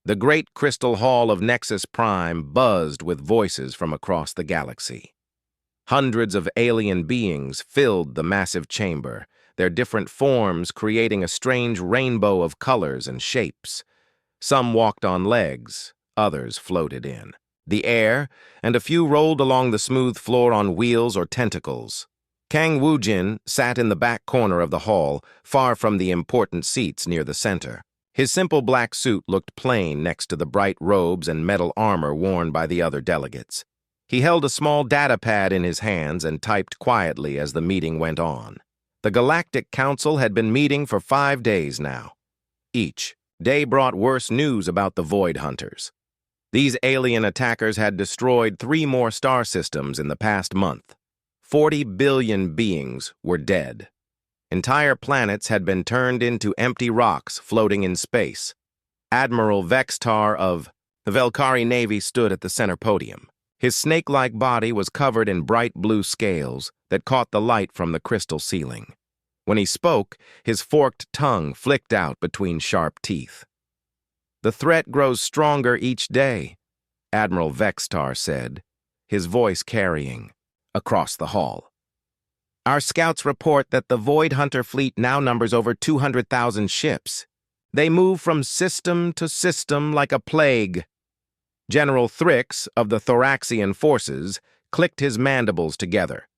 The great crystal hall of Nexus Prime buzzed with voices from across the galaxy. Hundreds of alien beings filled the massive chamber, their different forms creating a strange rainbow of colors and shapes. Some walked on legs, others floated in the air, and a few rolled along the smooth floor on wheels or tentacles. Kang Woojin sat in the back corner of the hall, far from the important seats near the center. His simple black suit looked plain next to the bright robes and metal armor worn by the other delegates. He held a small data pad in his hands and typed quietly as the meeting went on. The Galactic Council had been meeting for 5 days now. Each day brought worse news about the Void Hunters. These alien attackers had destroyed 3 more star systems in the past month. 40 billion beings were dead. Entire planets had been turned into empty rocks floating in space. Admiral Vextar of the Velkari Navy stood at the center podium. His snake-like body was covered in bright blue scales that caught the light from the crystal ceiling. When he spoke, his forked tongue flicked out between sharp teeth. "The threat grows stronger each day," Admiral Vextar said, his voice carrying across the hall. "Our scouts report that the Void Hunter fleet now numbers over 200,000 ships. They move from system to system like a plague." General Thrix of the Thoraxian forces clicked his mandibles together.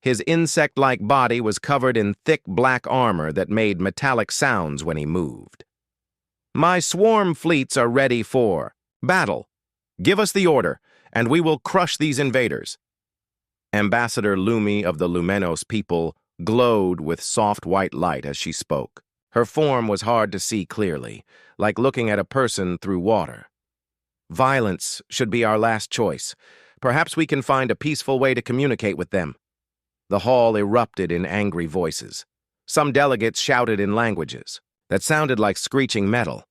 His insect-like body was covered in thick black armor that made metallic sounds when he moved. "My swarm fleets are ready for battle. Give us the order, and we will crush these invaders." Ambassador Lumi of the Lumenos people glowed with soft white light as she spoke. Her form was hard to see clearly, like looking at a person through water. "Violence should be our last choice. Perhaps we can find a peaceful way to communicate with them." The hall erupted in angry voices. Some delegates shouted in languages that sounded like screeching metal.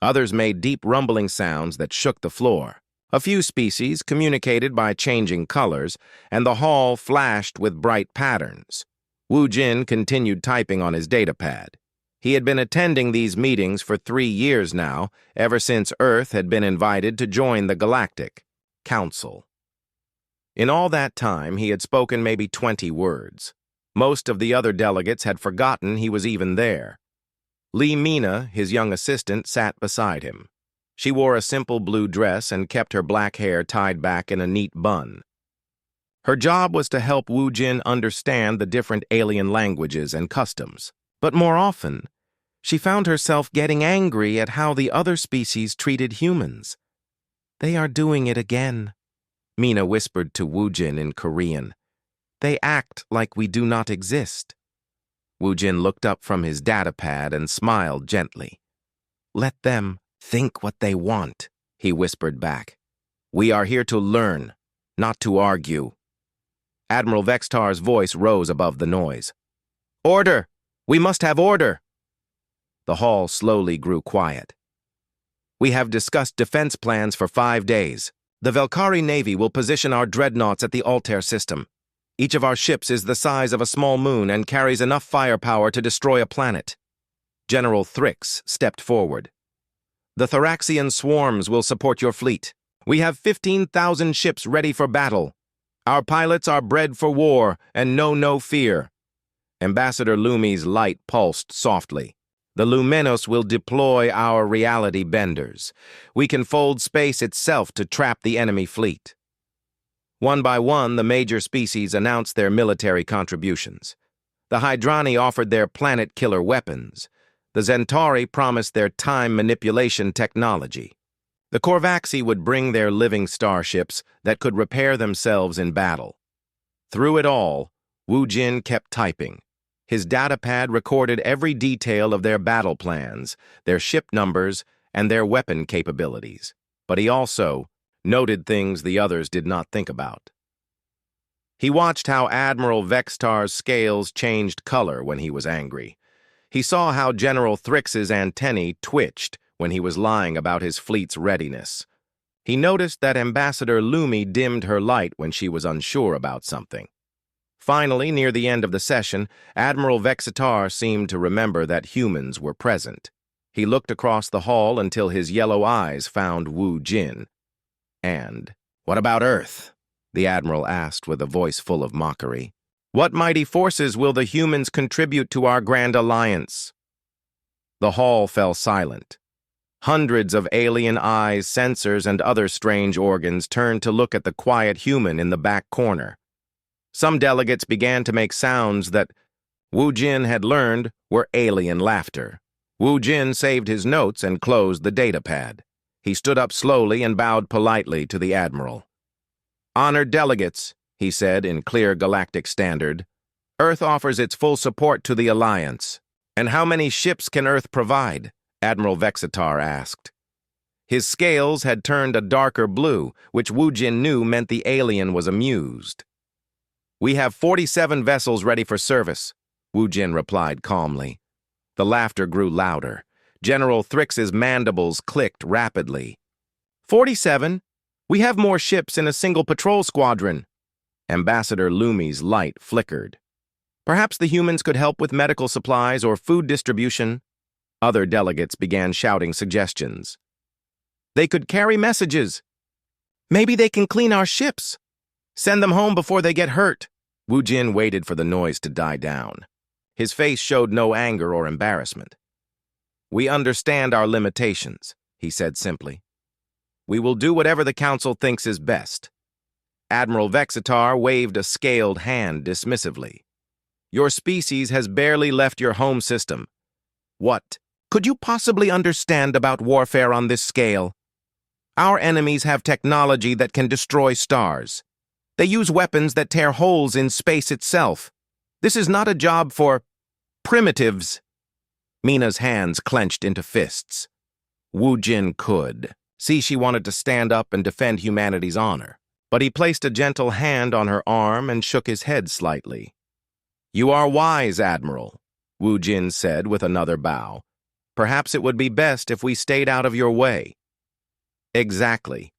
Others made deep rumbling sounds that shook the floor. A few species communicated by changing colors, and the hall flashed with bright patterns. Wu Jin continued typing on his datapad. He had been attending these meetings for 3 years now, ever since Earth had been invited to join the Galactic Council. In all that time, he had spoken maybe 20 words. Most of the other delegates had forgotten he was even there. Lee Mina, his young assistant, sat beside him. She wore a simple blue dress and kept her black hair tied back in a neat bun. Her job was to help Wu Jin understand the different alien languages and customs. But more often, she found herself getting angry at how the other species treated humans. "They are doing it again," Mina whispered to Wu Jin in Korean. "They act like we do not exist." Wu Jin looked up from his datapad and smiled gently. "Let them think what they want," he whispered back. "We are here to learn, not to argue." Admiral Vextar's voice rose above the noise. "Order! We must have order!" The hall slowly grew quiet. "We have discussed defense plans for 5 days. The Velkari Navy will position our dreadnoughts at the Altair system. Each of our ships is the size of a small moon and carries enough firepower to destroy a planet." General Thrix stepped forward. "The Thoraxian swarms will support your fleet. We have 15,000 ships ready for battle. Our pilots are bred for war and know no fear." Ambassador Lumi's light pulsed softly. "The Lumenos will deploy our reality benders. We can fold space itself to trap the enemy fleet." One by one, the major species announced their military contributions. The Hydrani offered their planet-killer weapons. The Centauri promised their time manipulation technology. The Korvaxi would bring their living starships that could repair themselves in battle. Through it all, Wu Jin kept typing. His datapad recorded every detail of their battle plans, their ship numbers, and their weapon capabilities. But he also noted things the others did not think about. He watched how Admiral Vextar's scales changed color when he was angry. He saw how General Thrix's antennae twitched when he was lying about his fleet's readiness. He noticed that Ambassador Lumi dimmed her light when she was unsure about something. Finally, near the end of the session, Admiral Vextar seemed to remember that humans were present. He looked across the hall until his yellow eyes found Wu Jin. And, "What about Earth?" the Admiral asked with a voice full of mockery. "What mighty forces will the humans contribute to our grand alliance?" The hall fell silent. Hundreds of alien eyes, sensors, and other strange organs turned to look at the quiet human in the back corner. Some delegates began to make sounds that Wu Jin had learned were alien laughter. Wu Jin saved his notes and closed the datapad. He stood up slowly and bowed politely to the Admiral. "Honored delegates," he said in clear galactic standard, "Earth offers its full support to the Alliance." "And how many ships can Earth provide?" Admiral Vexitar asked. His scales had turned a darker blue, which Wu Jin knew meant the alien was amused. "We have 47 vessels ready for service," Wu Jin replied calmly. The laughter grew louder. General Thrix's mandibles clicked rapidly. 47? We have more ships in a single patrol squadron." Ambassador Lumi's light flickered. "Perhaps the humans could help with medical supplies or food distribution." Other delegates began shouting suggestions. "They could carry messages. Maybe they can clean our ships. Send them home before they get hurt." Wu Jin waited for the noise to die down. His face showed no anger or embarrassment. "We understand our limitations," he said simply. "We will do whatever the Council thinks is best." Admiral Vexitar waved a scaled hand dismissively. "Your species has barely left your home system. What could you possibly understand about warfare on this scale? Our enemies have technology that can destroy stars. They use weapons that tear holes in space itself. This is not a job for primitives." Mina's hands clenched into fists. Wu Jin could see she wanted to stand up and defend humanity's honor, but he placed a gentle hand on her arm and shook his head slightly. "You are wise, Admiral," Wu Jin said with another bow. "Perhaps it would be best if we stayed out of your way." "Exactly."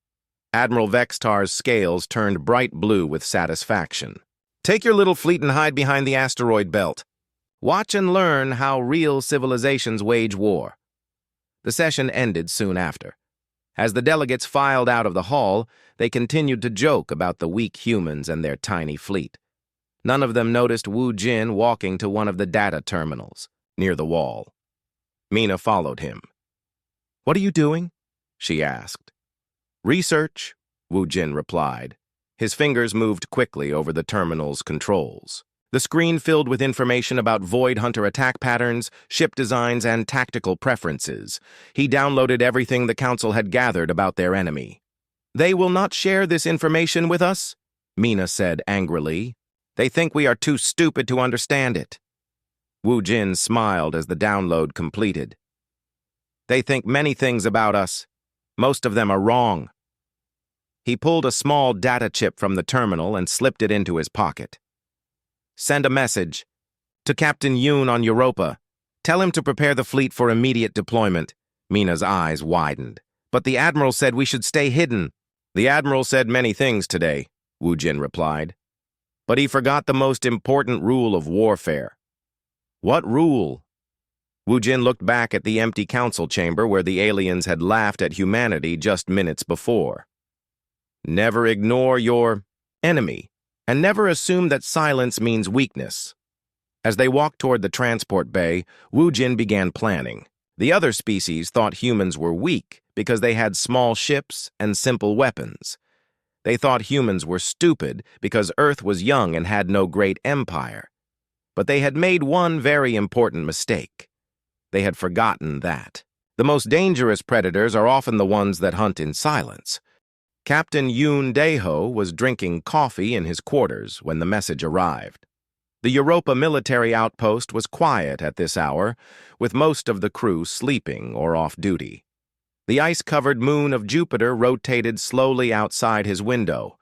Admiral Vexitar's scales turned bright blue with satisfaction. "Take your little fleet and hide behind the asteroid belt. Watch and learn how real civilizations wage war." The session ended soon after. As the delegates filed out of the hall, they continued to joke about the weak humans and their tiny fleet. None of them noticed Wu Jin walking to one of the data terminals, near the wall. Mina followed him. "What are you doing?" she asked. "Research," Wu Jin replied. His fingers moved quickly over the terminal's controls. The screen filled with information about Void Hunter attack patterns, ship designs, and tactical preferences. He downloaded everything the Council had gathered about their enemy. "They will not share this information with us?" Mina said angrily. "They think we are too stupid to understand it." Wu Jin smiled as the download completed. "They think many things about us. Most of them are wrong." He pulled a small data chip from the terminal and slipped it into his pocket. "Send a message to Captain Yoon on Europa. Tell him to prepare the fleet for immediate deployment." Mina's eyes widened. "But the Admiral said we should stay hidden." "The Admiral said many things today," Wu Jin replied. "But he forgot the most important rule of warfare." "What rule?" Wu Jin looked back at the empty council chamber where the aliens had laughed at humanity just minutes before. "Never ignore your enemy, and never assume that silence means weakness." As they walked toward the transport bay, Wu Jin began planning. The other species thought humans were weak because they had small ships and simple weapons. They thought humans were stupid because Earth was young and had no great empire. But they had made one very important mistake. They had forgotten that the most dangerous predators are often the ones that hunt in silence. Captain Yoon Daeho was drinking coffee in his quarters when the message arrived. The Europa military outpost was quiet at this hour, with most of the crew sleeping or off duty. The ice-covered moon of Jupiter rotated slowly outside his window,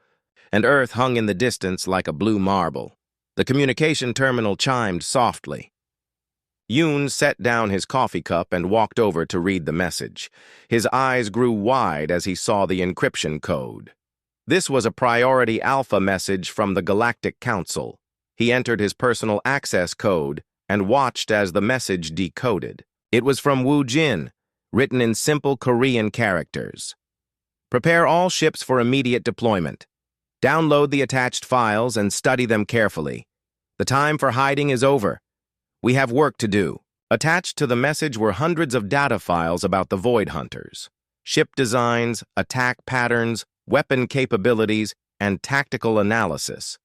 and Earth hung in the distance like a blue marble. The communication terminal chimed softly. Yoon set down his coffee cup and walked over to read the message. His eyes grew wide as he saw the encryption code. This was a priority alpha message from the Galactic Council. He entered his personal access code and watched as the message decoded. It was from Wu Jin, written in simple Korean characters. Prepare all ships for immediate deployment. Download the attached files and study them carefully. The time for hiding is over. We have work to do. Attached to the message were hundreds of data files about the Void Hunters. Ship designs, attack patterns, weapon capabilities, and tactical analysis.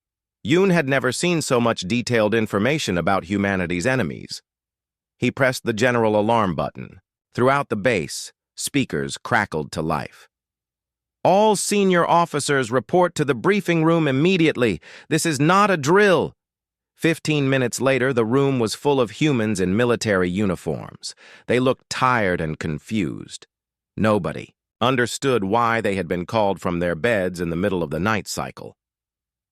Yoon had never seen so much detailed information about humanity's enemies. He pressed the general alarm button. Throughout the base, speakers crackled to life. All senior officers report to the briefing room immediately. This is not a drill. 15 minutes later, the room was full of humans in military uniforms. They looked tired and confused. Nobody understood why they had been called from their beds in the middle of the night cycle.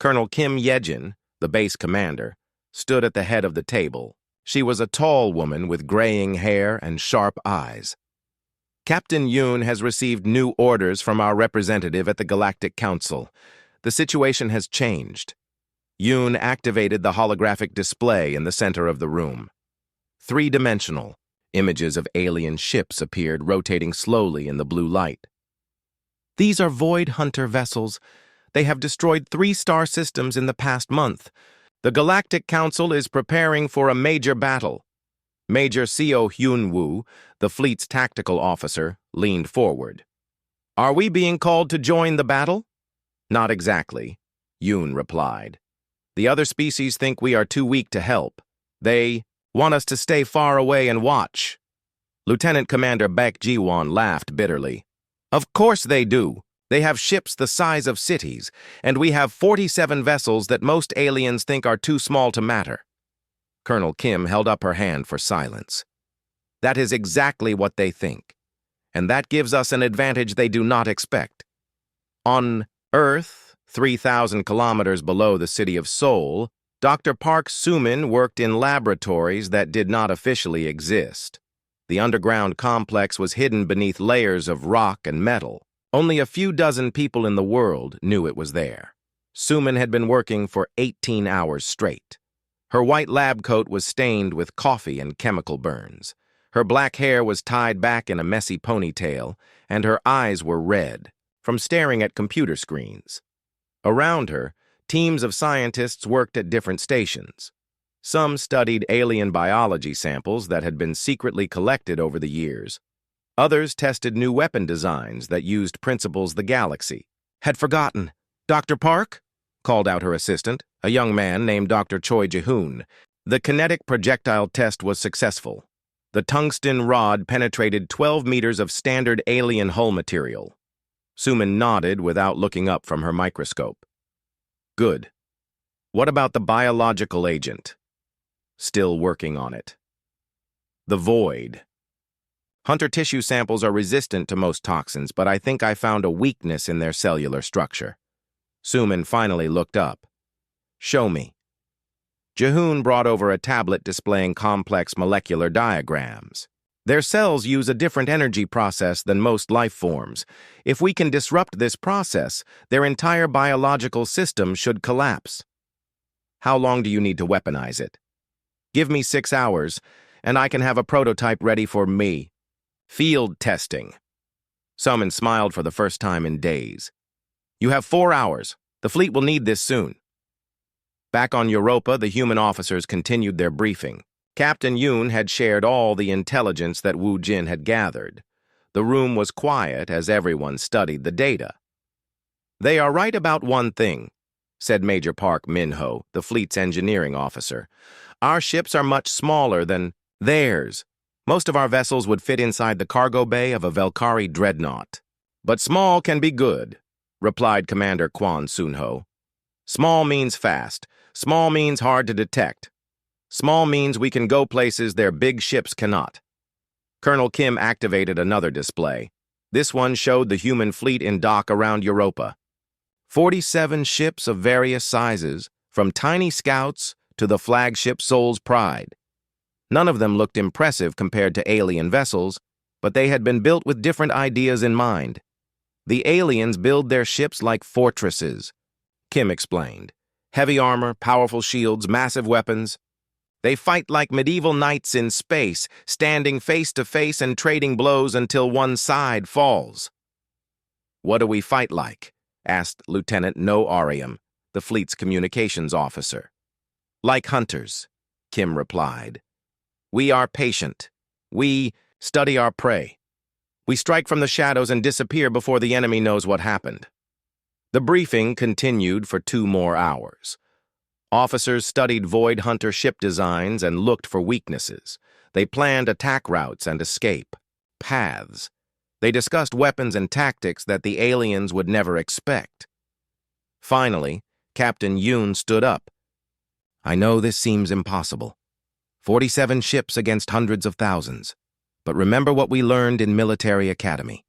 Colonel Kim Yejin, the base commander, stood at the head of the table. She was a tall woman with graying hair and sharp eyes. Captain Yoon has received new orders from our representative at the Galactic Council. The situation has changed. Yoon activated the holographic display in the center of the room. Three-dimensional images of alien ships appeared, rotating slowly in the blue light. These are Void Hunter vessels. They have destroyed 3 star systems in the past month. The Galactic Council is preparing for a major battle. Major Seo Hyun-woo, the fleet's tactical officer, leaned forward. Are we being called to join the battle? Not exactly, Yoon replied. The other species think we are too weak to help. They want us to stay far away and watch. Lieutenant Commander Baek Ji-won laughed bitterly. Of course they do. They have ships the size of cities, and we have 47 vessels that most aliens think are too small to matter. Colonel Kim held up her hand for silence. That is exactly what they think, and that gives us an advantage they do not expect. On Earth, 3,000 kilometers below the city of Seoul, Dr. Park Soo-min worked in laboratories that did not officially exist. The underground complex was hidden beneath layers of rock and metal. Only a few dozen people in the world knew it was there. Soo-min had been working for 18 hours straight. Her white lab coat was stained with coffee and chemical burns. Her black hair was tied back in a messy ponytail, and her eyes were red from staring at computer screens. Around her, teams of scientists worked at different stations. Some studied alien biology samples that had been secretly collected over the years. Others tested new weapon designs that used principles the galaxy had forgotten. Dr. Park? Called out her assistant, a young man named Dr. Choi Ji-hoon. The kinetic projectile test was successful. The tungsten rod penetrated 12 meters of standard alien hull material. Soo-min nodded without looking up from her microscope. Good. What about the biological agent? Still working on it. The Void. Hunter tissue samples are resistant to most toxins, but I think I found a weakness in their cellular structure. Soo-min finally looked up. Show me. Ji-hoon brought over a tablet displaying complex molecular diagrams. Their cells use a different energy process than most life forms. If we can disrupt this process, their entire biological system should collapse. How long do you need to weaponize it? Give me 6 hours, and I can have a prototype ready for me. Field testing. Soo-min smiled for the first time in days. You have 4 hours. The fleet will need this soon. Back on Europa, the human officers continued their briefing. Captain Yoon had shared all the intelligence that Wu Jin had gathered. The room was quiet as everyone studied the data. They are right about one thing, said Major Park Min-ho, the fleet's engineering officer. Our ships are much smaller than theirs. Most of our vessels would fit inside the cargo bay of a Velkari dreadnought. But small can be good, replied Commander Kwon Soon-ho. Small means fast. Small means hard to detect. Small means we can go places their big ships cannot. Colonel Kim activated another display. This one showed the human fleet in dock around Europa. 47 ships of various sizes, from tiny scouts to the flagship Seoul's Pride. None of them looked impressive compared to alien vessels, but they had been built with different ideas in mind. The aliens build their ships like fortresses, Kim explained. Heavy armor, powerful shields, massive weapons. They fight like medieval knights in space, standing face to face and trading blows until one side falls. What do we fight like? Asked Lieutenant No Arium, the fleet's communications officer. Like hunters, Kim replied. We are patient. We study our prey. We strike from the shadows and disappear before the enemy knows what happened. The briefing continued for 2 more hours. Officers studied Void Hunter ship designs and looked for weaknesses. They planned attack routes and escape paths. They discussed weapons and tactics that the aliens would never expect. Finally, Captain Yoon stood up. I know this seems impossible. 47 ships against hundreds of thousands. But remember what we learned in military academy.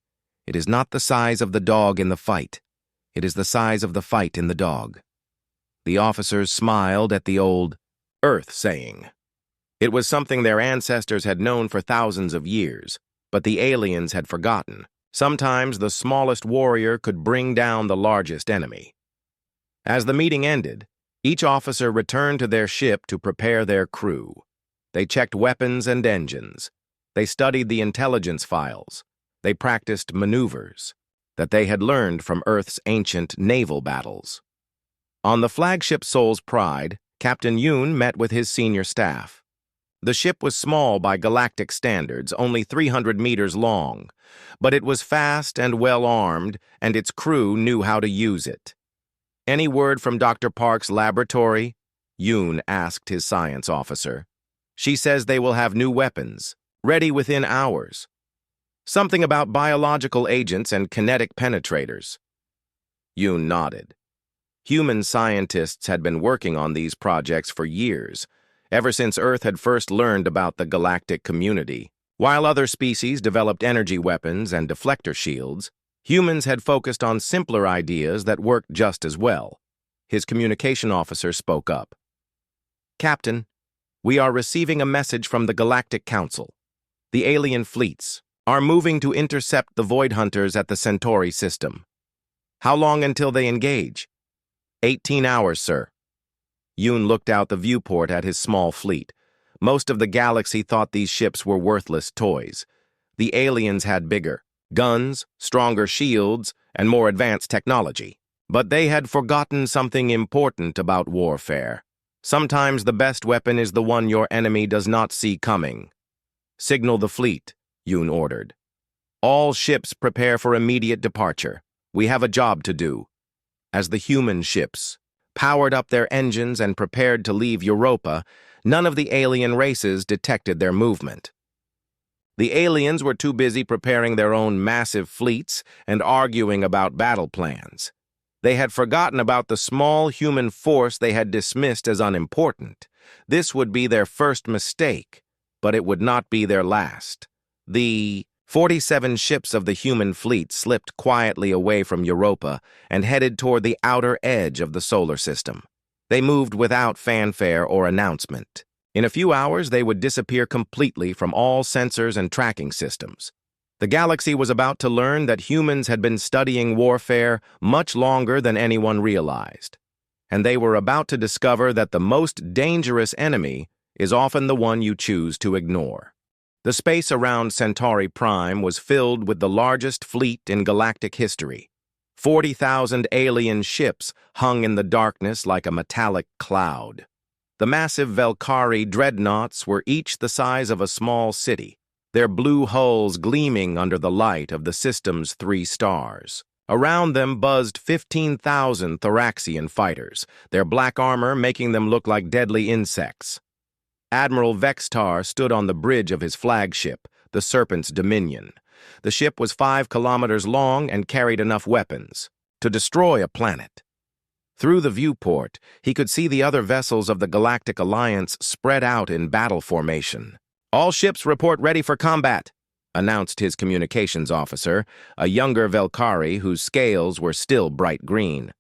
It is not the size of the dog in the fight. It is the size of the fight in the dog. The officers smiled at the old Earth saying. It was something their ancestors had known for thousands of years, but the aliens had forgotten. Sometimes the smallest warrior could bring down the largest enemy. As the meeting ended, each officer returned to their ship to prepare their crew. They checked weapons and engines. They studied the intelligence files. They practiced maneuvers that they had learned from Earth's ancient naval battles. On the flagship Soul's Pride, Captain Yoon met with his senior staff. The ship was small by galactic standards, only 300 meters long, but it was fast and well-armed, and its crew knew how to use it. Any word from Dr. Park's laboratory? Yoon asked his science officer. She says they will have new weapons, ready within hours. Something about biological agents and kinetic penetrators. Yoon nodded. Human scientists had been working on these projects for years, ever since Earth had first learned about the galactic community. While other species developed energy weapons and deflector shields, humans had focused on simpler ideas that worked just as well. His communication officer spoke up. Captain, we are receiving a message from the Galactic Council. The alien fleets are moving to intercept the Void Hunters at the Centauri system. How long until they engage? 18 hours, sir. Yoon looked out the viewport at his small fleet. Most of the galaxy thought these ships were worthless toys. The aliens had bigger guns, stronger shields, and more advanced technology. But they had forgotten something important about warfare. Sometimes the best weapon is the one your enemy does not see coming. Signal the fleet, Yoon ordered. All ships prepare for immediate departure. We have a job to do. As the human ships powered up their engines and prepared to leave Europa, none of the alien races detected their movement. The aliens were too busy preparing their own massive fleets and arguing about battle plans. They had forgotten about the small human force they had dismissed as unimportant. This would be their first mistake, but it would not be their last. The 47 ships of the human fleet slipped quietly away from Europa and headed toward the outer edge of the solar system. They moved without fanfare or announcement. In a few hours, they would disappear completely from all sensors and tracking systems. The galaxy was about to learn that humans had been studying warfare much longer than anyone realized. And they were about to discover that the most dangerous enemy is often the one you choose to ignore. The space around Centauri Prime was filled with the largest fleet in galactic history. 40,000 alien ships hung in the darkness like a metallic cloud. The massive Velkari dreadnoughts were each the size of a small city, their blue hulls gleaming under the light of the system's 3 stars. Around them buzzed 15,000 Thoraxian fighters, their black armor making them look like deadly insects. Admiral Vextar stood on the bridge of his flagship, the Serpent's Dominion. The ship was 5 kilometers long and carried enough weapons to destroy a planet. Through the viewport, he could see the other vessels of the Galactic Alliance spread out in battle formation. All ships report ready for combat, announced his communications officer, a younger Velkari whose scales were still bright green.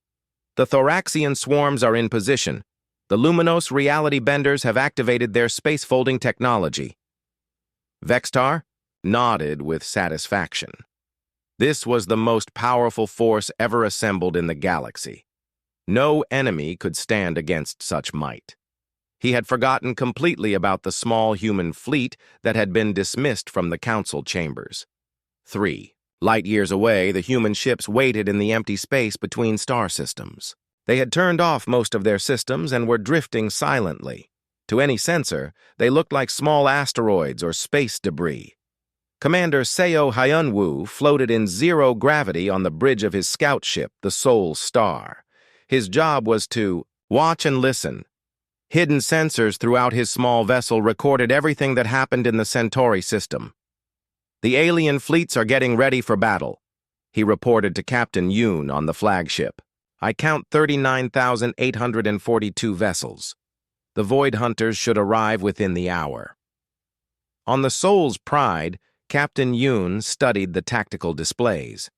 The Thoraxian swarms are in position. The Luminos reality benders have activated their space-folding technology. Vextar nodded with satisfaction. This was the most powerful force ever assembled in the galaxy. No enemy could stand against such might. He had forgotten completely about the small human fleet that had been dismissed from the council chambers. 3. Light years away, the human ships waited in the empty space between star systems. They had turned off most of their systems and were drifting silently. To any sensor, they looked like small asteroids or space debris. Commander Seo Hyunwoo floated in zero gravity on the bridge of his scout ship, the Seoul Star. His job was to watch and listen. Hidden sensors throughout his small vessel recorded everything that happened in the Centauri system. "The alien fleets are getting ready for battle," he reported to Captain Yoon on the flagship. "I count 39,842 vessels. The Void Hunters should arrive within the hour." On the Seoul's Pride, Captain Yoon studied the tactical displays.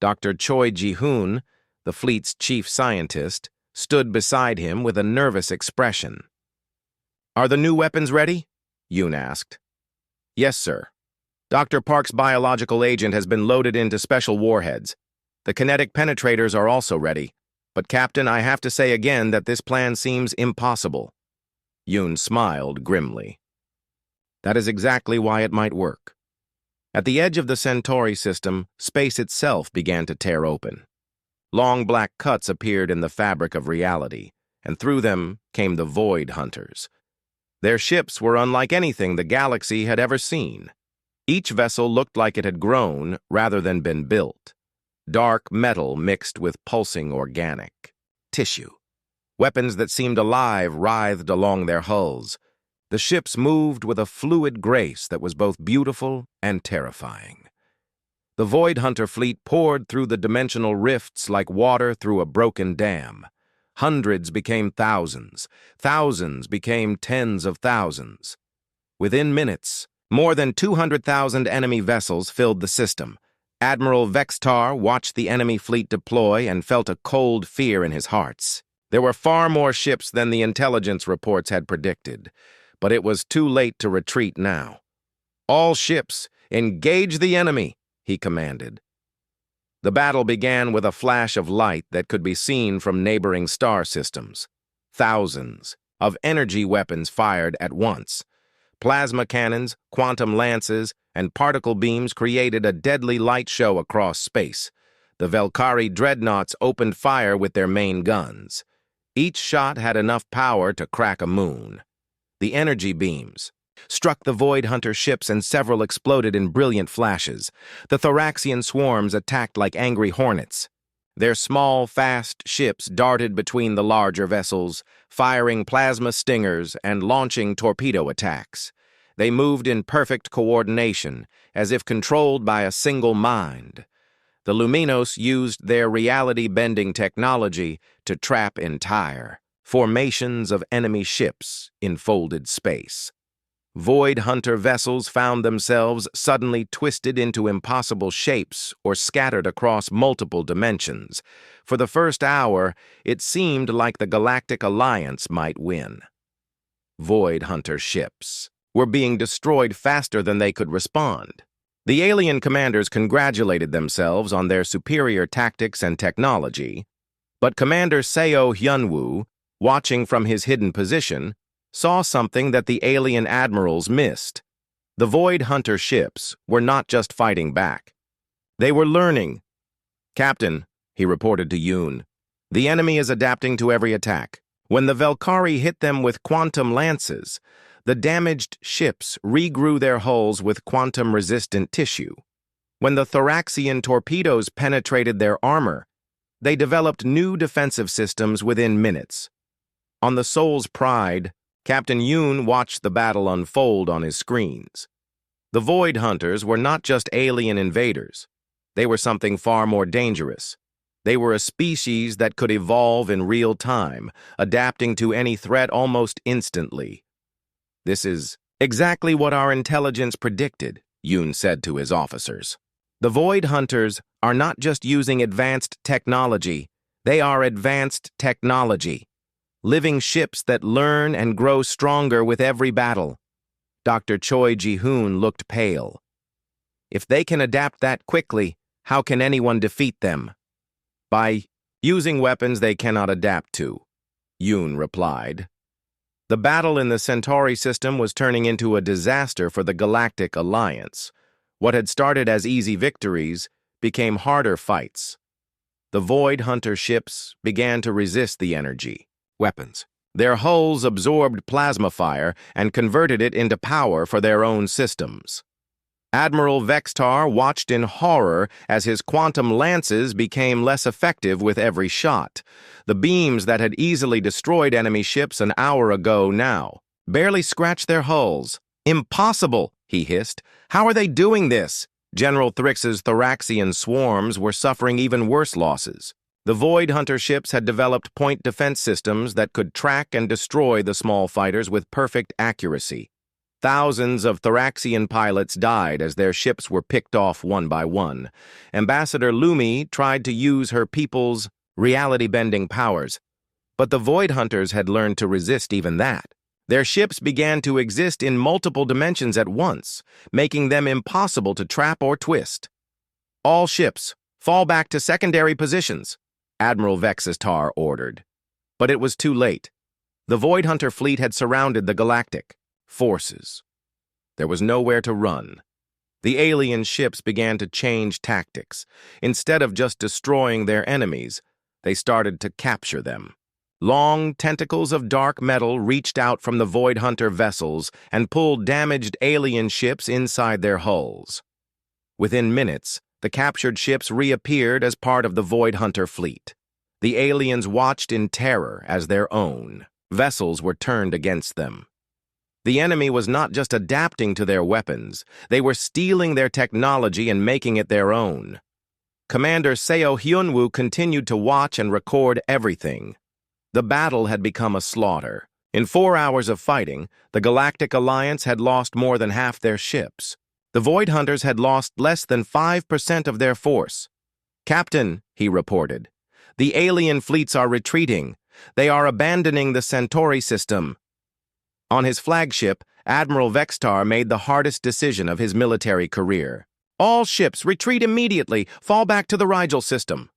Dr. Choi Ji-hoon, the fleet's chief scientist, stood beside him with a nervous expression. "Are the new weapons ready?" Yoon asked. "Yes, sir. Dr. Park's biological agent has been loaded into special warheads. The kinetic penetrators are also ready. But, Captain, I have to say again that this plan seems impossible." Yoon smiled grimly. "That is exactly why it might work." At the edge of the Centauri system, space itself began to tear open. Long black cuts appeared in the fabric of reality, and through them came the Void Hunters. Their ships were unlike anything the galaxy had ever seen. Each vessel looked like it had grown rather than been built. Dark metal mixed with pulsing organic tissue. Weapons that seemed alive writhed along their hulls. The ships moved with a fluid grace that was both beautiful and terrifying. The Void Hunter fleet poured through the dimensional rifts like water through a broken dam. Hundreds became thousands. Thousands became tens of thousands. Within minutes, more than 200,000 enemy vessels filled the system. Admiral Vextar watched the enemy fleet deploy and felt a cold fear in his heart. There were far more ships than the intelligence reports had predicted, but it was too late to retreat now. "All ships, engage the enemy," he commanded. The battle began with a flash of light that could be seen from neighboring star systems. Thousands of energy weapons fired at once. Plasma cannons, quantum lances, and particle beams created a deadly light show across space. The Valkyrie dreadnoughts opened fire with their main guns. Each shot had enough power to crack a moon. The energy beams struck the Void Hunter ships and several exploded in brilliant flashes. The Thoraxian swarms attacked like angry hornets. Their small, fast ships darted between the larger vessels, firing plasma stingers and launching torpedo attacks. They moved in perfect coordination, as if controlled by a single mind. The Luminos used their reality-bending technology to trap entire formations of enemy ships in folded space. Void Hunter vessels found themselves suddenly twisted into impossible shapes or scattered across multiple dimensions. For the first hour, it seemed like the Galactic Alliance might win. Void Hunter ships were being destroyed faster than they could respond. The alien commanders congratulated themselves on their superior tactics and technology, but Commander Seo Hyunwoo, watching from his hidden position, saw something that the alien admirals missed. The Void Hunter ships were not just fighting back. They were learning. "Captain," he reported to Yoon, "the enemy is adapting to every attack. When the Valkyrie hit them with quantum lances, the damaged ships regrew their hulls with quantum-resistant tissue. When the Thoraxian torpedoes penetrated their armor, they developed new defensive systems within minutes." On the Seoul's Pride, Captain Yoon watched the battle unfold on his screens. The Void Hunters were not just alien invaders. They were something far more dangerous. They were a species that could evolve in real time, adapting to any threat almost instantly. "This is exactly what our intelligence predicted," Yoon said to his officers. "The Void Hunters are not just using advanced technology, they are advanced technology. Living ships that learn and grow stronger with every battle." Dr. Choi Ji-hoon looked pale. "If they can adapt that quickly, how can anyone defeat them?" "By using weapons they cannot adapt to," Yoon replied. The battle in the Centauri system was turning into a disaster for the Galactic Alliance. What had started as easy victories became harder fights. The Void Hunter ships began to resist the energy weapons. Their hulls absorbed plasma fire and converted it into power for their own systems. Admiral Vextar watched in horror as his quantum lances became less effective with every shot. The beams that had easily destroyed enemy ships an hour ago now barely scratched their hulls. "Impossible," he hissed. "How are they doing this?" General Thrix's Thoraxian swarms were suffering even worse losses. The Void Hunter ships had developed point defense systems that could track and destroy the small fighters with perfect accuracy. Thousands of Thoraxian pilots died as their ships were picked off one by one. Ambassador Lumi tried to use her people's reality-bending powers, but the Void Hunters had learned to resist even that. Their ships began to exist in multiple dimensions at once, making them impossible to trap or twist. "All ships, fall back to secondary positions," Admiral Vextar ordered. But it was too late. The Void Hunter fleet had surrounded the Galactic forces. There was nowhere to run. The alien ships began to change tactics. Instead of just destroying their enemies, they started to capture them. Long tentacles of dark metal reached out from the Void Hunter vessels and pulled damaged alien ships inside their hulls. Within minutes, the captured ships reappeared as part of the Void Hunter fleet. The aliens watched in terror as their own vessels were turned against them. The enemy was not just adapting to their weapons, they were stealing their technology and making it their own. Commander Seo Hyunwoo continued to watch and record everything. The battle had become a slaughter. In 4 hours of fighting, the Galactic Alliance had lost more than half their ships. The Void Hunters had lost less than 5% of their force. "Captain," he reported, "the alien fleets are retreating. They are abandoning the Centauri system." On his flagship, Admiral Vextar made the hardest decision of his military career. "All ships, retreat immediately. Fall back to the Rigel system."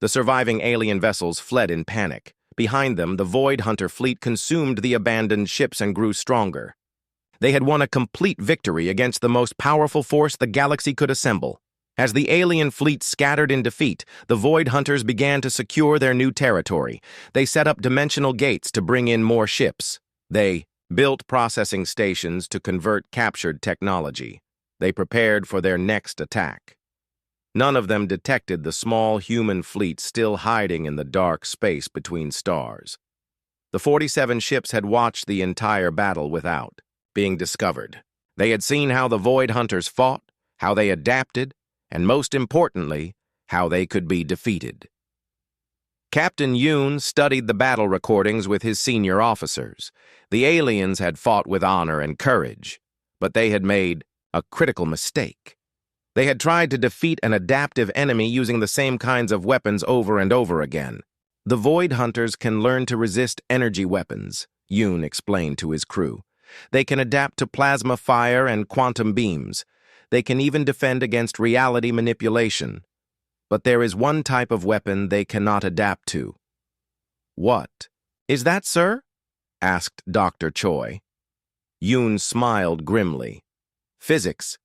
The surviving alien vessels fled in panic. Behind them, the Void Hunter fleet consumed the abandoned ships and grew stronger. They had won a complete victory against the most powerful force the galaxy could assemble. As the alien fleet scattered in defeat, the Void Hunters began to secure their new territory. They set up dimensional gates to bring in more ships. They built processing stations to convert captured technology. They prepared for their next attack. None of them detected the small human fleet still hiding in the dark space between stars. The 47 ships had watched the entire battle without being discovered. They had seen how the Void Hunters fought, how they adapted, and most importantly, how they could be defeated. Captain Yoon studied the battle recordings with his senior officers. The aliens had fought with honor and courage, but they had made a critical mistake. They had tried to defeat an adaptive enemy using the same kinds of weapons over and over again. "The Void Hunters can learn to resist energy weapons," Yoon explained to his crew. "They can adapt to plasma fire and quantum beams. They can even defend against reality manipulation. But there is one type of weapon they cannot adapt to." "What is that, sir?" asked Dr. Choi. Yoon smiled grimly. "Physics.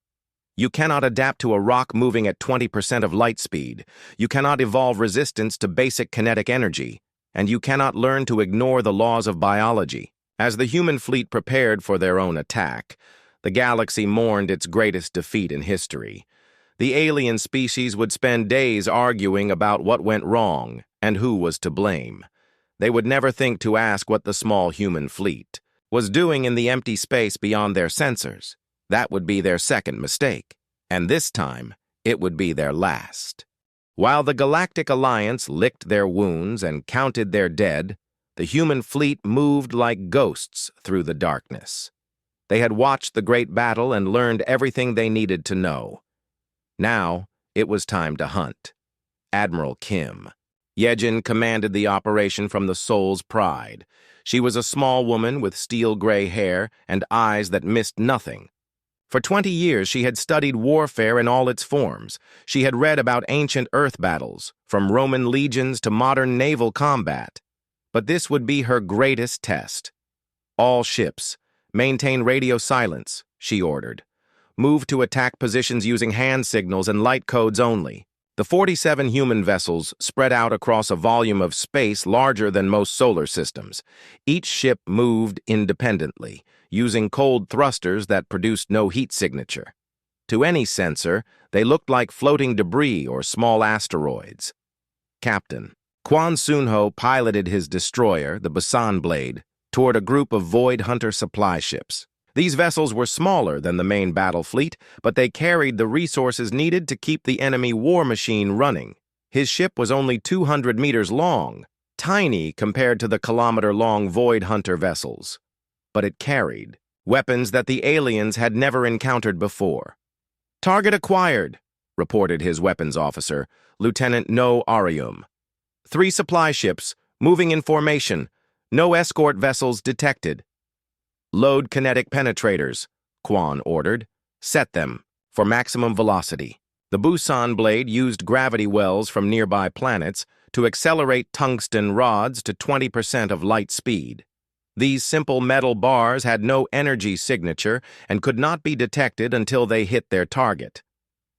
You cannot adapt to a rock moving at 20% of light speed. You cannot evolve resistance to basic kinetic energy. And you cannot learn to ignore the laws of biology." As the human fleet prepared for their own attack, the galaxy mourned its greatest defeat in history. The alien species would spend days arguing about what went wrong and who was to blame. They would never think to ask what the small human fleet was doing in the empty space beyond their sensors. That would be their second mistake, and this time it would be their last. While the Galactic Alliance licked their wounds and counted their dead, the human fleet moved like ghosts through the darkness. They had watched the great battle and learned everything they needed to know. Now, it was time to hunt. Admiral Kim. Yejin commanded the operation from the Soul's Pride. She was a small woman with steel-gray hair and eyes that missed nothing. For 20 years, she had studied warfare in all its forms. She had read about ancient Earth battles, from Roman legions to modern naval combat. But this would be her greatest test. All ships, maintain radio silence, she ordered. Move to attack positions using hand signals and light codes only. The 47 human vessels spread out across a volume of space larger than most solar systems. Each ship moved independently, using cold thrusters that produced no heat signature. To any sensor, they looked like floating debris or small asteroids. Captain Quan Sunho piloted his destroyer, the Busan Blade, toward a group of Void Hunter supply ships. These vessels were smaller than the main battle fleet, but they carried the resources needed to keep the enemy war machine running. His ship was only 200 meters long, tiny compared to the kilometer-long Void Hunter vessels. But it carried weapons that the aliens had never encountered before. "Target acquired," reported his weapons officer, Lieutenant No Arium. 3 supply ships, moving in formation. No escort vessels detected. "Load kinetic penetrators," Quan ordered. "Set them for maximum velocity." The Busan Blade used gravity wells from nearby planets to accelerate tungsten rods to 20% of light speed. These simple metal bars had no energy signature and could not be detected until they hit their target.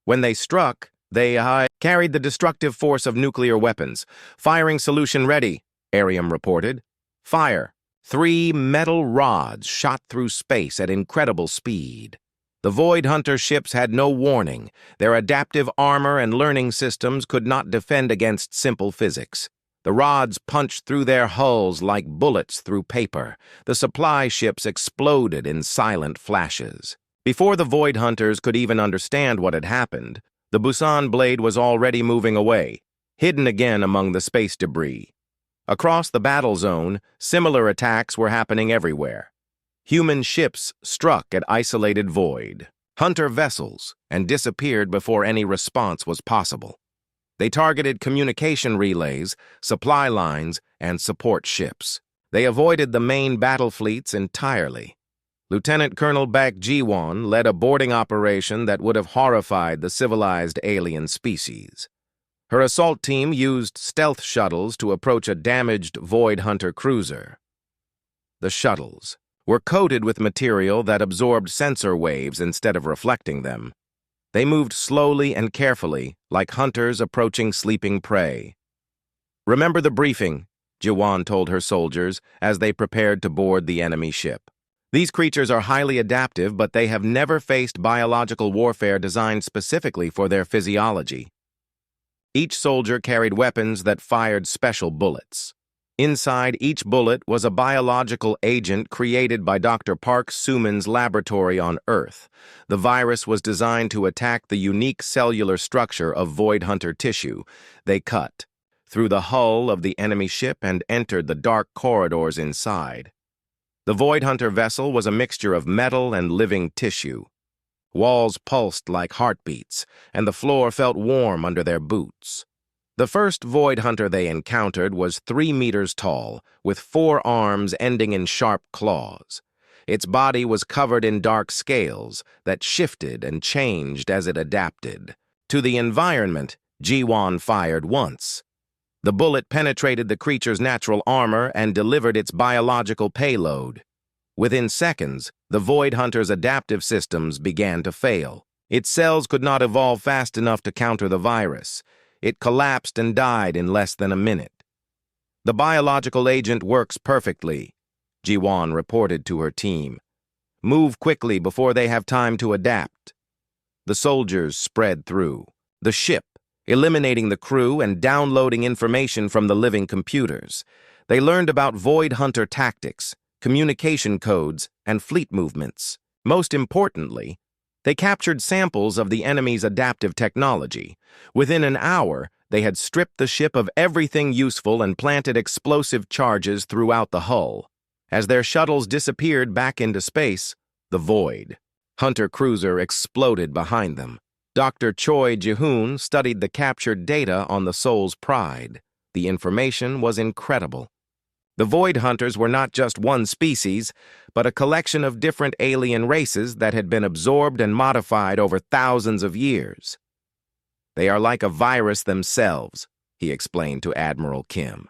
When they struck, they carried the destructive force of nuclear weapons. "Firing solution ready," Arium reported. "Fire." 3 metal rods shot through space at incredible speed. The Void Hunter ships had no warning. Their adaptive armor and learning systems could not defend against simple physics. The rods punched through their hulls like bullets through paper. The supply ships exploded in silent flashes. Before the Void Hunters could even understand what had happened, the Busan Blade was already moving away, hidden again among the space debris. Across the battle zone, similar attacks were happening everywhere. Human ships struck at isolated Void Hunter vessels and disappeared before any response was possible. They targeted communication relays, supply lines, and support ships. They avoided the main battle fleets entirely. Lieutenant Colonel Baek Ji-won led a boarding operation that would have horrified the civilized alien species. Her assault team used stealth shuttles to approach a damaged Void Hunter cruiser. The shuttles were coated with material that absorbed sensor waves instead of reflecting them. They moved slowly and carefully, like hunters approaching sleeping prey. "Remember the briefing," Ji-won told her soldiers as they prepared to board the enemy ship. "These creatures are highly adaptive, but they have never faced biological warfare designed specifically for their physiology." Each soldier carried weapons that fired special bullets. Inside each bullet was a biological agent created by Dr. Park Suman's laboratory on Earth. The virus was designed to attack the unique cellular structure of Void Hunter tissue. They cut through the hull of the enemy ship and entered the dark corridors inside. The Void Hunter vessel was a mixture of metal and living tissue. Walls pulsed like heartbeats, and the floor felt warm under their boots. The first Void Hunter they encountered was 3 meters tall, with 4 arms ending in sharp claws. Its body was covered in dark scales that shifted and changed as it adapted. To the environment, Ji-won fired once. The bullet penetrated the creature's natural armor and delivered its biological payload. Within seconds, the Void Hunter's adaptive systems began to fail. Its cells could not evolve fast enough to counter the virus. It collapsed and died in less than a minute. "The biological agent works perfectly," Ji-won reported to her team. "Move quickly before they have time to adapt." The soldiers spread through the ship, eliminating the crew and downloading information from the living computers. They learned about Void Hunter tactics, communication codes, and fleet movements. Most importantly, they captured samples of the enemy's adaptive technology. Within an hour, they had stripped the ship of everything useful and planted explosive charges throughout the hull. As their shuttles disappeared back into space, the Void Hunter cruiser exploded behind them. Dr. Choi Ji-hoon studied the captured data on the Soul's Pride. The information was incredible. The Void Hunters were not just one species, but a collection of different alien races that had been absorbed and modified over thousands of years. "They are like a virus themselves," he explained to Admiral Kim.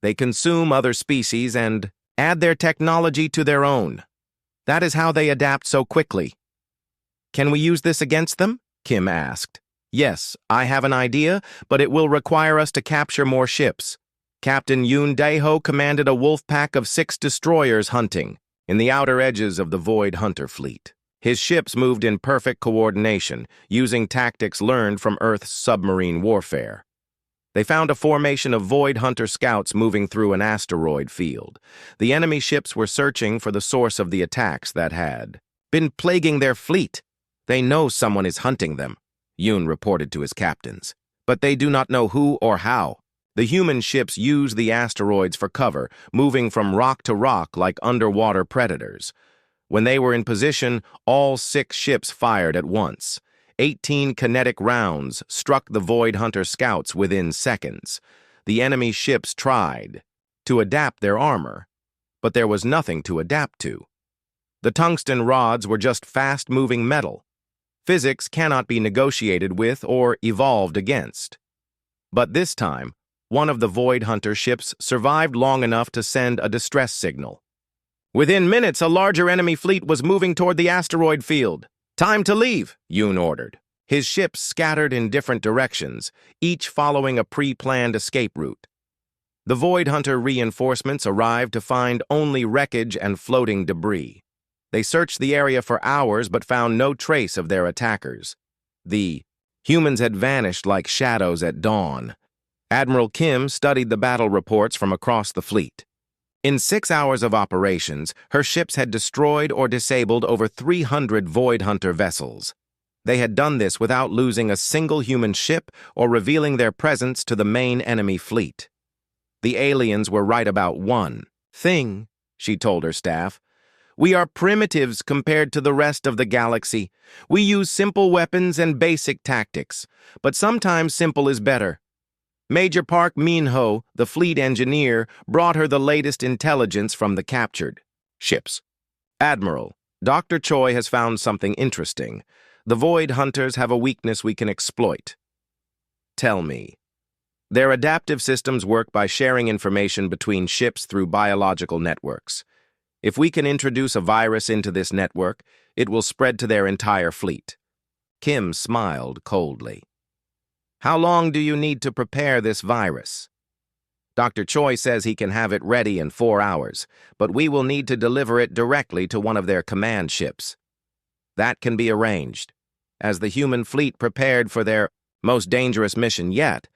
"They consume other species and Add their technology to their own. That is how they adapt so quickly. Can we use this against them? Kim asked. Yes, I have an idea, but it will require us to capture more ships. Captain Yoon Dae-ho commanded a wolf pack of 6 destroyers hunting in the outer edges of the Void Hunter fleet. His ships moved in perfect coordination, using tactics learned from Earth's submarine warfare. They found a formation of Void Hunter scouts moving through an asteroid field. The enemy ships were searching for the source of the attacks that had been plaguing their fleet. They know someone is hunting them, Yoon reported to his captains, but they do not know who or how. The human ships use the asteroids for cover, moving from rock to rock like underwater predators. When they were in position, all 6 ships fired at once. 18 kinetic rounds struck the Void Hunter scouts within seconds. The enemy ships tried to adapt their armor, but there was nothing to adapt to. The tungsten rods were just fast-moving metal. Physics cannot be negotiated with or evolved against. But this time, one of the Void Hunter ships survived long enough to send a distress signal. Within minutes, a larger enemy fleet was moving toward the asteroid field. Time to leave, Yoon ordered. His ships scattered in different directions, each following a pre-planned escape route. The Void Hunter reinforcements arrived to find only wreckage and floating debris. They searched the area for hours but found no trace of their attackers. The humans had vanished like shadows at dawn. Admiral Kim studied the battle reports from across the fleet. In 6 hours of operations, her ships had destroyed or disabled over 300 Void Hunter vessels. They had done this without losing a single human ship or revealing their presence to the main enemy fleet. The aliens were right about one thing, she told her staff. We are primitives compared to the rest of the galaxy. We use simple weapons and basic tactics, but sometimes simple is better. Major Park Min-ho, the fleet engineer, brought her the latest intelligence from the captured ships. Admiral, Dr. Choi has found something interesting. The Void Hunters have a weakness we can exploit. Tell me. Their adaptive systems work by sharing information between ships through biological networks. If we can introduce a virus into this network, it will spread to their entire fleet. Kim smiled coldly. How long do you need to prepare this virus? Dr. Choi says he can have it ready in 4 hours, but we will need to deliver it directly to one of their command ships. That can be arranged. As the human fleet prepared for their most dangerous mission yet,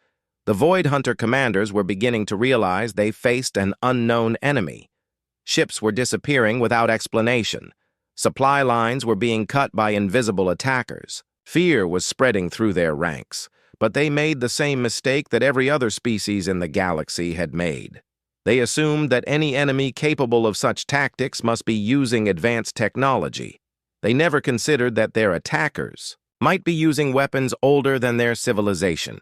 the Void Hunter commanders were beginning to realize they faced an unknown enemy. Ships were disappearing without explanation. Supply lines were being cut by invisible attackers. Fear was spreading through their ranks. But they made the same mistake that every other species in the galaxy had made. They assumed that any enemy capable of such tactics must be using advanced technology. They never considered that their attackers might be using weapons older than their civilization.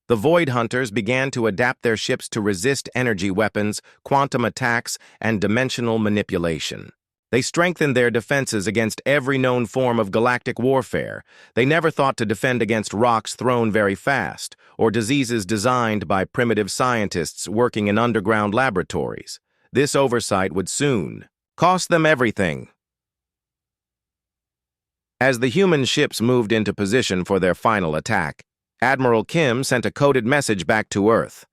The Void Hunters began to adapt their ships to resist energy weapons, quantum attacks, and dimensional manipulation. They strengthened their defenses against every known form of galactic warfare. They never thought to defend against rocks thrown very fast, or diseases designed by primitive scientists working in underground laboratories. This oversight would soon cost them everything. As the human ships moved into position for their final attack, Admiral Kim sent a coded message back to Earth.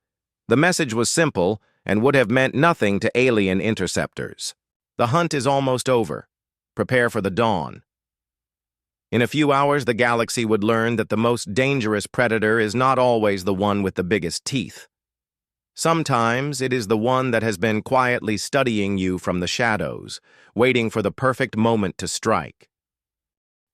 The message was simple and would have meant nothing to alien interceptors. The hunt is almost over. Prepare for the dawn. In a few hours, the galaxy would learn that the most dangerous predator is not always the one with the biggest teeth. Sometimes it is the one that has been quietly studying you from the shadows, waiting for the perfect moment to strike.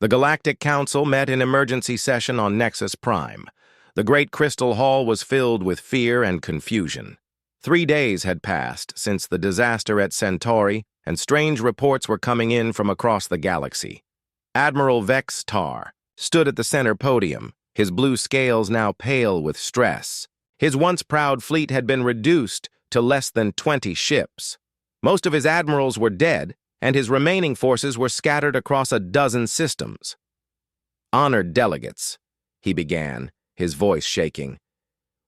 The Galactic Council met in emergency session on Nexus Prime. The Great Crystal Hall was filled with fear and confusion. 3 days had passed since the disaster at Centauri, and strange reports were coming in from across the galaxy. Admiral Vex Tar stood at the center podium, his blue scales now pale with stress. His once proud fleet had been reduced to less than 20 ships. Most of his admirals were dead, and his remaining forces were scattered across a dozen systems. Honored delegates, he began, his voice shaking.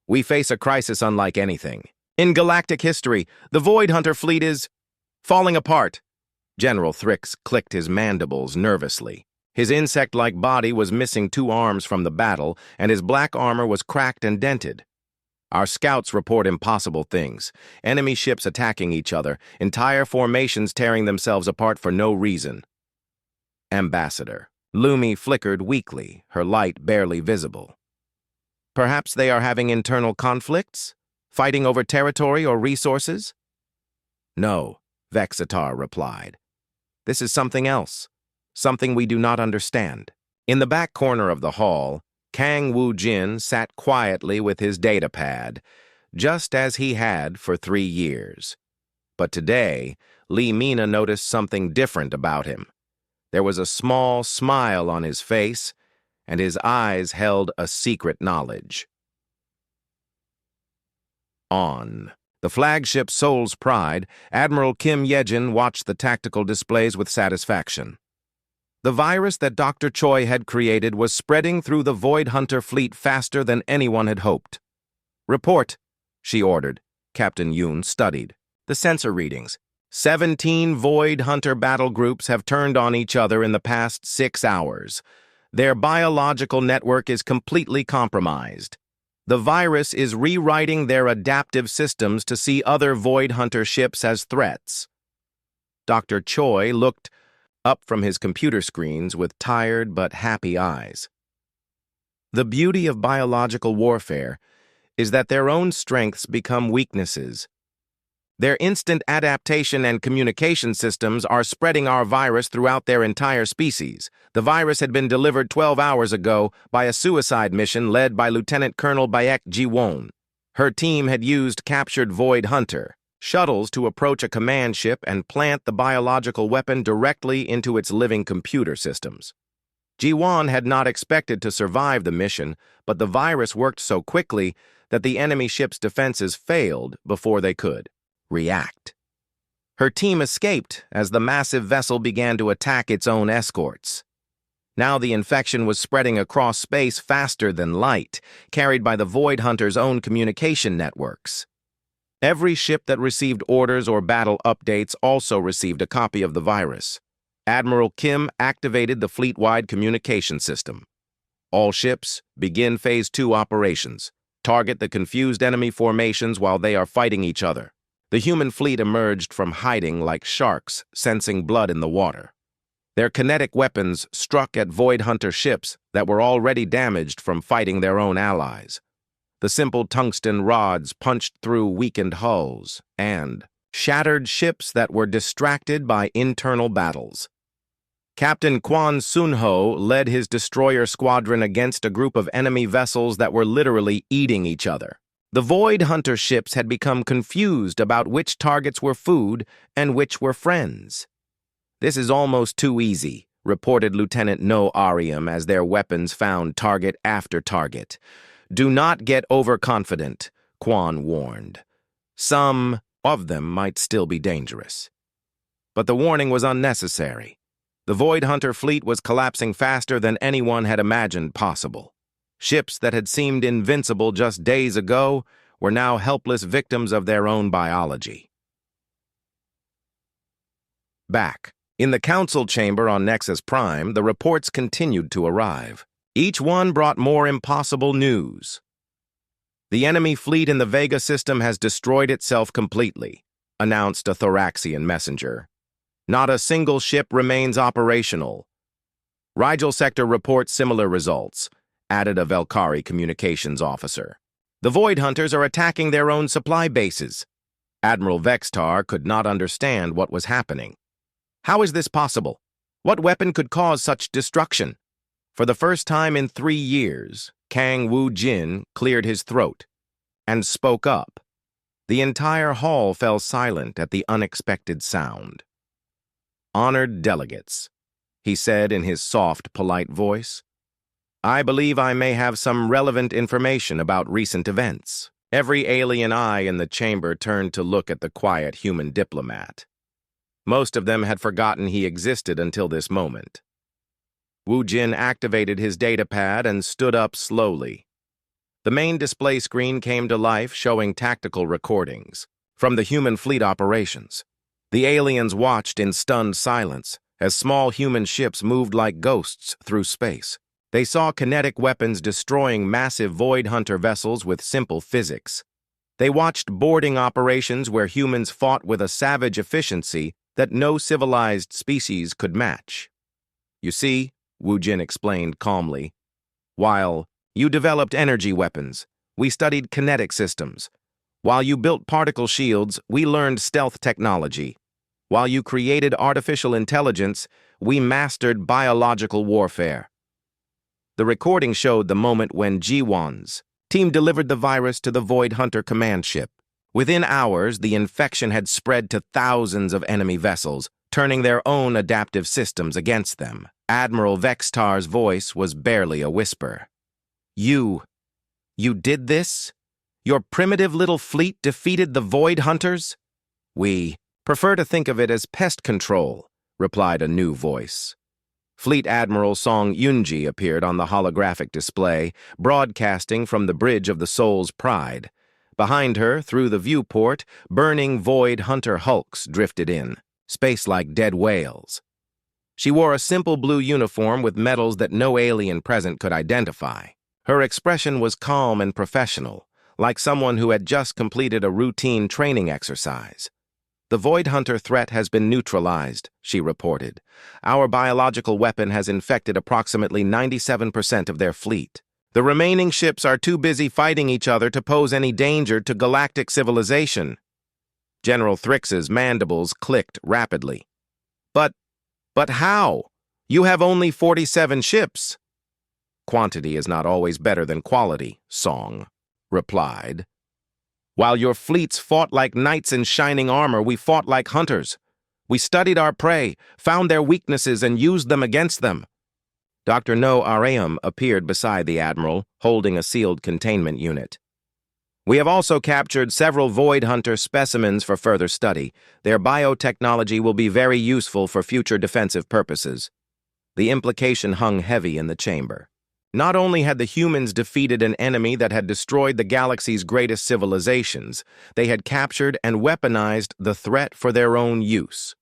We face a crisis unlike anything. In galactic history, the Void Hunter fleet is Falling apart! General Thrix clicked his mandibles nervously. His insect-like body was missing 2 arms from the battle, and his black armor was cracked and dented. Our scouts report impossible things. Enemy ships attacking each other, entire formations tearing themselves apart for no reason. Ambassador. Lumi flickered weakly, her light barely visible. Perhaps they are having internal conflicts? Fighting over territory or resources? No, Vexatar replied. This is something else. Something we do not understand. In the back corner of the hall, Kang Wu-jin sat quietly with his datapad, just as he had for 3 years. But today, Li Mina noticed something different about him. There was a small smile on his face, and his eyes held a secret knowledge. On the flagship Soul's Pride, Admiral Kim Yejin watched the tactical displays with satisfaction. The virus that Dr. Choi had created was spreading through the Void Hunter fleet faster than anyone had hoped. Report, she ordered. Captain Yoon studied the sensor readings. 17 Void Hunter battle groups have turned on each other in the past 6 hours. Their biological network is completely compromised. The virus is rewriting their adaptive systems to see other Void Hunter ships as threats. Dr. Choi looked up from his computer screens with tired but happy eyes. The beauty of biological warfare is that their own strengths become weaknesses. Their instant adaptation and communication systems are spreading our virus throughout their entire species. The virus had been delivered 12 hours ago by a suicide mission led by Lieutenant Colonel Baek Ji-won. Her team had used captured Void Hunter shuttles to approach a command ship and plant the biological weapon directly into its living computer systems. Ji-won had not expected to survive the mission, but the virus worked so quickly that the enemy ship's defenses failed before they could react. Her team escaped as the massive vessel began to attack its own escorts. Now the infection was spreading across space faster than light, carried by the Void Hunter's own communication networks. Every ship that received orders or battle updates also received a copy of the virus. Admiral Kim activated the fleet-wide communication system. All ships, begin Phase 2 operations. Target the confused enemy formations while they are fighting each other. The human fleet emerged from hiding like sharks, sensing blood in the water. Their kinetic weapons struck at Void Hunter ships that were already damaged from fighting their own allies. The simple tungsten rods punched through weakened hulls and shattered ships that were distracted by internal battles. Captain Kwon Sun-ho led his destroyer squadron against a group of enemy vessels that were literally eating each other. The Void Hunter ships had become confused about which targets were food and which were friends. This is almost too easy, reported Lieutenant No Ariam as their weapons found target after target. Do not get overconfident, Kwon warned. Some of them might still be dangerous. But the warning was unnecessary. The Void Hunter fleet was collapsing faster than anyone had imagined possible. Ships that had seemed invincible just days ago were now helpless victims of their own biology. Back in the council chamber on Nexus Prime, the reports continued to arrive. Each one brought more impossible news. The enemy fleet in the Vega system has destroyed itself completely, announced a Thoraxian messenger. Not a single ship remains operational. Rigel Sector reports similar results, added a Velkari communications officer. The Void Hunters are attacking their own supply bases. Admiral Vextar could not understand what was happening. How is this possible? What weapon could cause such destruction? For the first time in 3 years, Kang Wu-jin cleared his throat and spoke up. The entire hall fell silent at the unexpected sound. Honored delegates, he said in his soft, polite voice. I believe I may have some relevant information about recent events. Every alien eye in the chamber turned to look at the quiet human diplomat. Most of them had forgotten he existed until this moment. Wu-jin activated his datapad and stood up slowly. The main display screen came to life, showing tactical recordings from the human fleet operations. The aliens watched in stunned silence as small human ships moved like ghosts through space. They saw kinetic weapons destroying massive Void Hunter vessels with simple physics. They watched boarding operations where humans fought with a savage efficiency that no civilized species could match. You see, Wu Jin explained calmly, while you developed energy weapons, we studied kinetic systems. While you built particle shields, we learned stealth technology. While you created artificial intelligence, we mastered biological warfare. The recording showed the moment when Ji-Wan's team delivered the virus to the Void Hunter command ship. Within hours, the infection had spread to thousands of enemy vessels, turning their own adaptive systems against them. Admiral Vextar's voice was barely a whisper. You did this? Your primitive little fleet defeated the Void Hunters? We prefer to think of it as pest control, replied a new voice. Fleet Admiral Song Yunji appeared on the holographic display, broadcasting from the bridge of the Soul's Pride. Behind her, through the viewport, burning Void Hunter hulks drifted in, space-like dead whales. She wore a simple blue uniform with medals that no alien present could identify. Her expression was calm and professional, like someone who had just completed a routine training exercise. The Void Hunter threat has been neutralized, she reported. Our biological weapon has infected approximately 97% of their fleet. The remaining ships are too busy fighting each other to pose any danger to galactic civilization. General Thrix's mandibles clicked rapidly. But how? You have only 47 ships. Quantity is not always better than quality, Song replied. While your fleets fought like knights in shining armor, we fought like hunters. We studied our prey, found their weaknesses, and used them against them. Dr. No Areum appeared beside the Admiral, holding a sealed containment unit. We have also captured several Void Hunter specimens for further study. Their biotechnology will be very useful for future defensive purposes. The implication hung heavy in the chamber. Not only had the humans defeated an enemy that had destroyed the galaxy's greatest civilizations, they had captured and weaponized the threat for their own use.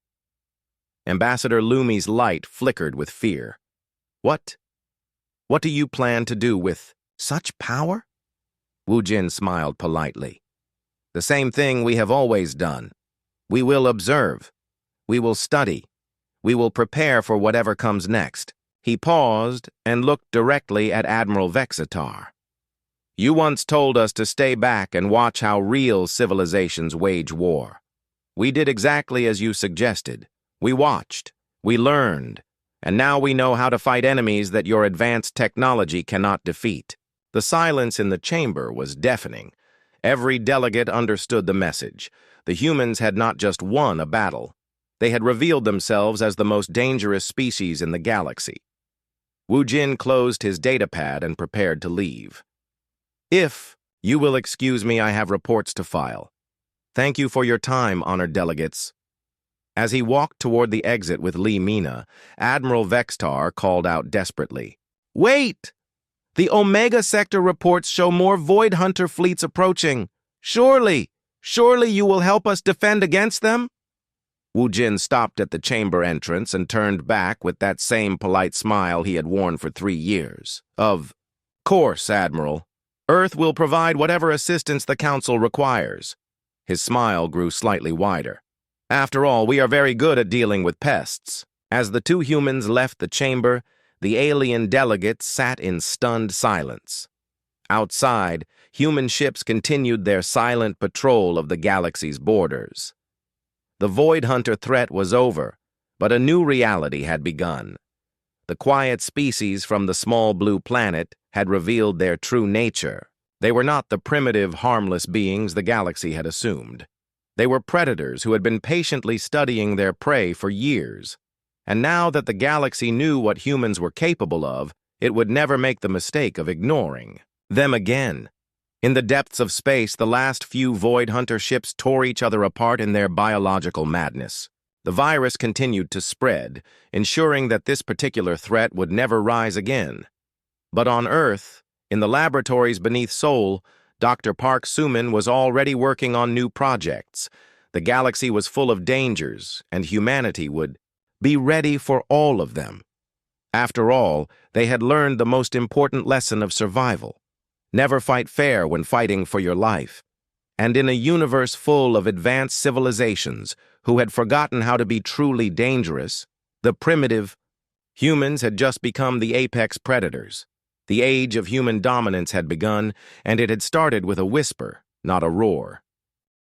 Ambassador Lumi's light flickered with fear. What do you plan to do with such power? Wu Jin smiled politely. The same thing we have always done. We will observe. We will study. We will prepare for whatever comes next. He paused and looked directly at Admiral Vexatar. You once told us to stay back and watch how real civilizations wage war. We did exactly as you suggested. We watched, we learned, and now we know how to fight enemies that your advanced technology cannot defeat. The silence in the chamber was deafening. Every delegate understood the message. The humans had not just won a battle. They had revealed themselves as the most dangerous species in the galaxy. Wu Jin closed his datapad and prepared to leave. If you will excuse me, I have reports to file. Thank you for your time, honored delegates. As he walked toward the exit with Li Mina, Admiral Vextar called out desperately. Wait! The Omega Sector reports show more Void Hunter fleets approaching. Surely you will help us defend against them? Wu Jin stopped at the chamber entrance and turned back with that same polite smile he had worn for 3 years. Of course, Admiral. Earth will provide whatever assistance the Council requires. His smile grew slightly wider. After all, we are very good at dealing with pests. As the two humans left the chamber, the alien delegates sat in stunned silence. Outside, human ships continued their silent patrol of the galaxy's borders. The Void Hunter threat was over, but a new reality had begun. The quiet species from the small blue planet had revealed their true nature. They were not the primitive, harmless beings the galaxy had assumed. They were predators who had been patiently studying their prey for years. And now that the galaxy knew what humans were capable of, it would never make the mistake of ignoring them again. In the depths of space, the last few Void Hunter ships tore each other apart in their biological madness. The virus continued to spread, ensuring that this particular threat would never rise again. But on Earth, in the laboratories beneath Sol, Dr. Park Suman was already working on new projects. The galaxy was full of dangers, and humanity would be ready for all of them. After all, they had learned the most important lesson of survival. Never fight fair when fighting for your life. And in a universe full of advanced civilizations who had forgotten how to be truly dangerous, the primitive humans had just become the apex predators. The age of human dominance had begun, and it had started with a whisper, not a roar.